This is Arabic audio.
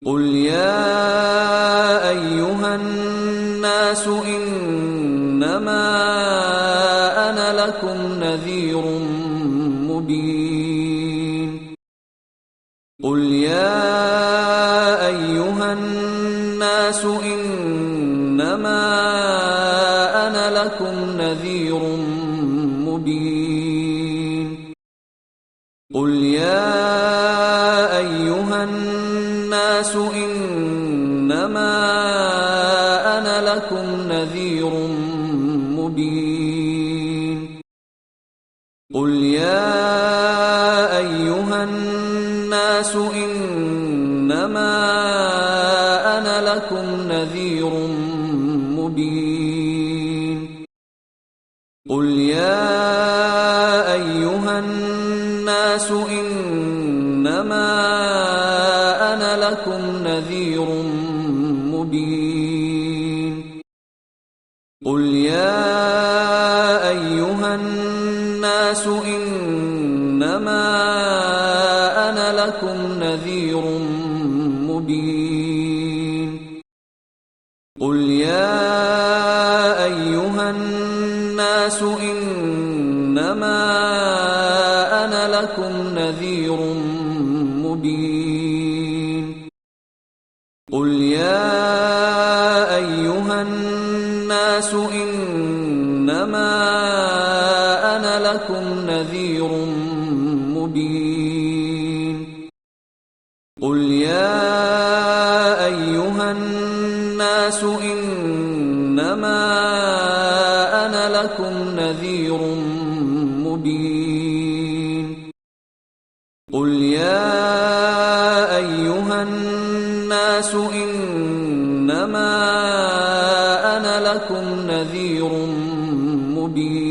قُلْ يَا أَيُّهَا النَّاسُ إِنَّمَا أَنَا لَكُمْ نَذِيرٌ مُبِينٌ قُلْ يَا أَيُّهَا النَّاسُ إِنَّمَا أَنَا لَكُمْ نَذِيرٌ مُبِينٌ قُلْ يَا أَيُّهَا النَّاسُ إِنَّمَا أَنَا لَكُمْ نَذِيرٌ مُبِينٌ قُلْ يَا أَيُّهَا النَّاسُ إِنَّمَا أَنَا لَكُمْ نَذِيرٌ مُبِينٌ قُلْ يَا أَيُّهَا النَّاسُ إِنَّمَا أَنَا لَكُمْ نَذِيرٌ مُبِينٌ قُلْ يَا أَيُّهَا النَّاسُ إِنَّمَا أَنَا لَكُمْ نَذِيرٌ مُبِينٌ قُلْ يَا أَيُّهَا النَّاسُ إِنَّمَا أَنَا لَكُمْ نَذِيرٌ مُبِينٌ قُلْ يَا أَيُّهَا النَّاسُ إِنَّمَا أَنَا لَكُمْ نَذِيرٌ مُبِينٌ قُلْ يَا أَيُّهَا النَّاسُ إِنَّمَا أَنَا لَكُمْ نَذِيرٌ مُبِينٌ قُلْ يَا أَيُّهَا النَّاسُ إِنَّمَا أَنَا لَكُمْ نَذِيرٌ مُبِينٌ